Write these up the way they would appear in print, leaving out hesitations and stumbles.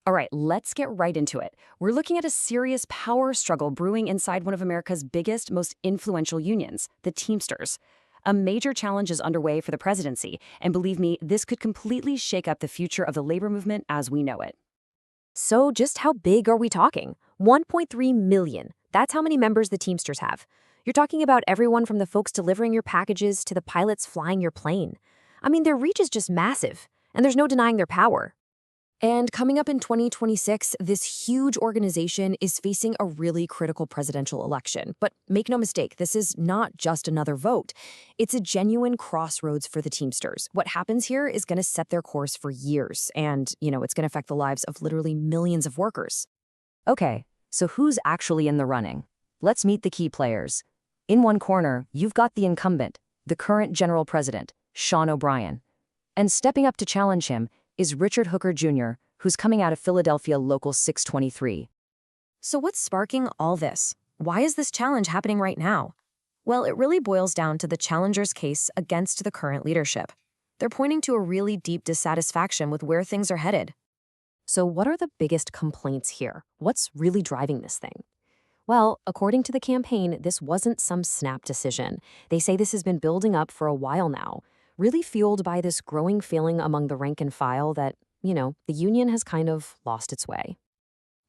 All right, let's get right into it. We're looking at a serious power struggle brewing inside one of America's biggest, most influential unions, the Teamsters. A major challenge is underway for the presidency, and believe me, this could completely shake up the future of the labor movement as we know it. So just how big are we talking? 1.3 million. That's how many members the Teamsters have. You're talking about everyone from the folks delivering your packages to the pilots flying your plane. I mean, their reach is just massive, and there's no denying their power. And coming up in 2026, this huge organization is facing a really critical presidential election. But make no mistake, this is not just another vote. It's a genuine crossroads for the Teamsters. What happens here is going to set their course for years, and, it's going to affect the lives of literally millions of workers. Okay, so who's actually in the running? Let's meet the key players. In one corner, you've got the incumbent, the current general president, Sean O'Brien. And stepping up to challenge him is Richard Hooker Jr., who's coming out of Philadelphia Local 623. So what's sparking all this? Why is this challenge happening right now? Well, it really boils down to the challenger's case against the current leadership. They're pointing to a really deep dissatisfaction with where things are headed. So what are the biggest complaints here? What's really driving this thing? Well, according to the campaign, this wasn't some snap decision. They say this has been building up for a while now, really fueled by this growing feeling among the rank and file that, the union has kind of lost its way.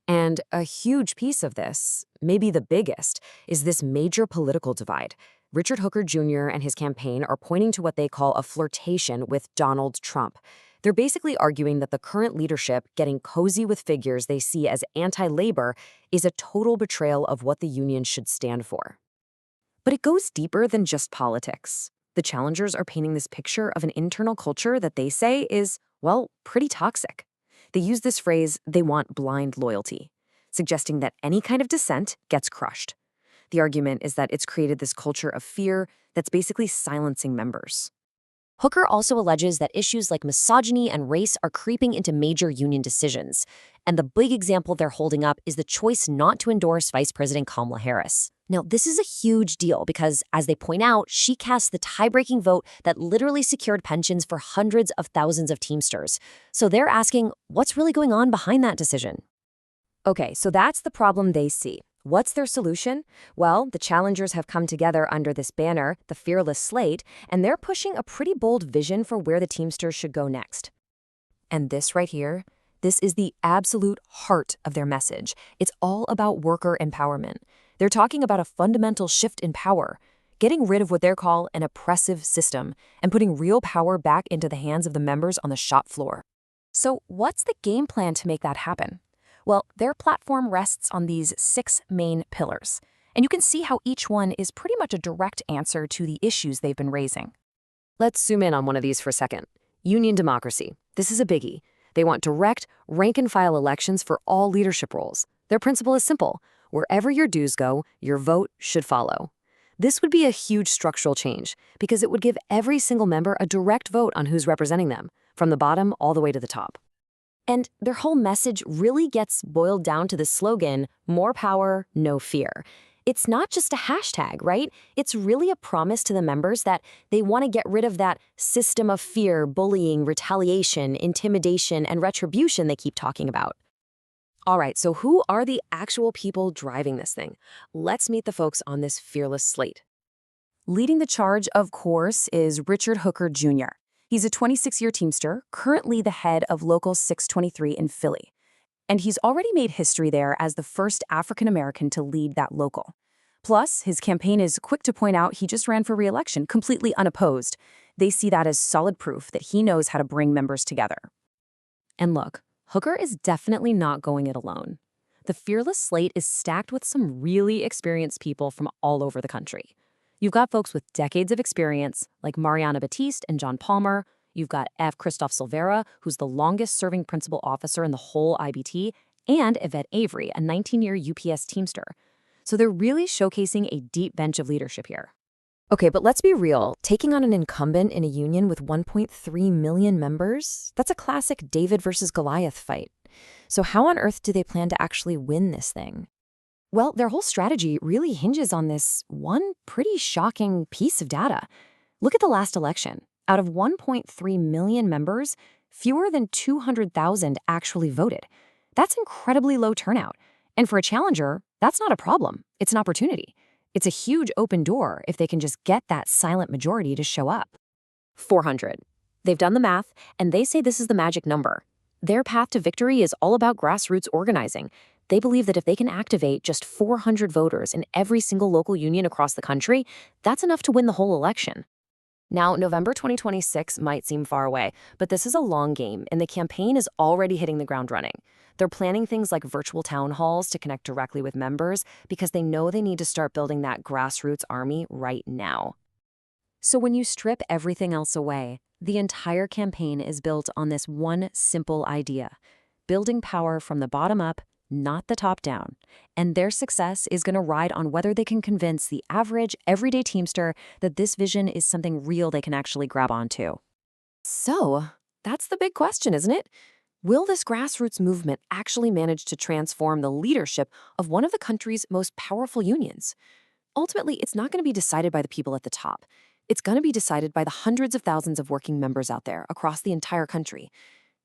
And a huge piece of this, maybe the biggest, is this major political divide. Richard Hooker Jr. and his campaign are pointing to what they call a flirtation with Donald Trump. They're basically arguing that the current leadership getting cozy with figures they see as anti-labor is a total betrayal of what the union should stand for. But it goes deeper than just politics. The challengers are painting this picture of an internal culture that they say is, well, pretty toxic. They use this phrase, they want blind loyalty, suggesting that any kind of dissent gets crushed. The argument is that it's created this culture of fear that's basically silencing members. Hooker also alleges that issues like misogyny and race are creeping into major union decisions. And the big example they're holding up is the choice not to endorse Vice President Kamala Harris. Now, this is a huge deal because, as they point out, she cast the tie-breaking vote that literally secured pensions for hundreds of thousands of Teamsters. So they're asking, what's really going on behind that decision? Okay, so that's the problem they see. What's their solution? Well, the challengers have come together under this banner, the Fearless Slate, and they're pushing a pretty bold vision for where the Teamsters should go next. And this right here, this is the absolute heart of their message. It's all about worker empowerment. They're talking about a fundamental shift in power, getting rid of what they call an oppressive system, and putting real power back into the hands of the members on the shop floor. So what's the game plan to make that happen? Well, their platform rests on these 6 main pillars, and you can see how each one is pretty much a direct answer to the issues they've been raising. Let's zoom in on one of these for a second. Union democracy. This is a biggie. They want direct, rank-and-file elections for all leadership roles. Their principle is simple. Wherever your dues go, your vote should follow. This would be a huge structural change because it would give every single member a direct vote on who's representing them, from the bottom all the way to the top. And their whole message really gets boiled down to the slogan, more power, no fear. It's not just a hashtag, right? It's really a promise to the members that they want to get rid of that system of fear, bullying, retaliation, intimidation, and retribution they keep talking about. All right, so who are the actual people driving this thing? Let's meet the folks on this Fearless Slate. Leading the charge, of course, is Richard Hooker Jr. He's a 26-year Teamster, currently the head of Local 623 in Philly. And he's already made history there as the first African-American to lead that local. Plus, his campaign is quick to point out he just ran for re-election, completely unopposed. They see that as solid proof that he knows how to bring members together. And look, Hooker is definitely not going it alone. The Fearless Slate is stacked with some really experienced people from all over the country. You've got folks with decades of experience, like Mariana Batiste and John Palmer. You've got F. Christophe Silvera, who's the longest-serving principal officer in the whole IBT, and Yvette Avery, a 19-year UPS Teamster. So they're really showcasing a deep bench of leadership here. Okay, but let's be real. Taking on an incumbent in a union with 1.3 million members, that's a classic David versus Goliath fight. So how on earth do they plan to actually win this thing? Well, their whole strategy really hinges on this one pretty shocking piece of data. Look at the last election. Out of 1.3 million members, fewer than 200,000 actually voted. That's incredibly low turnout. And for a challenger, that's not a problem. It's an opportunity. It's a huge open door if they can just get that silent majority to show up. 400. They've done the math, and they say this is the magic number. Their path to victory is all about grassroots organizing. They believe that if they can activate just 400 voters in every single local union across the country, that's enough to win the whole election. Now, November 2026 might seem far away, but this is a long game, and the campaign is already hitting the ground running. They're planning things like virtual town halls to connect directly with members because they know they need to start building that grassroots army right now. So when you strip everything else away, the entire campaign is built on this one simple idea: building power from the bottom up, not the top down. And their success is going to ride on whether they can convince the average, everyday Teamster that this vision is something real they can actually grab onto. So, that's the big question, isn't it? Will this grassroots movement actually manage to transform the leadership of one of the country's most powerful unions? Ultimately, it's not going to be decided by the people at the top. It's going to be decided by the hundreds of thousands of working members out there across the entire country.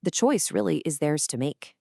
The choice really is theirs to make.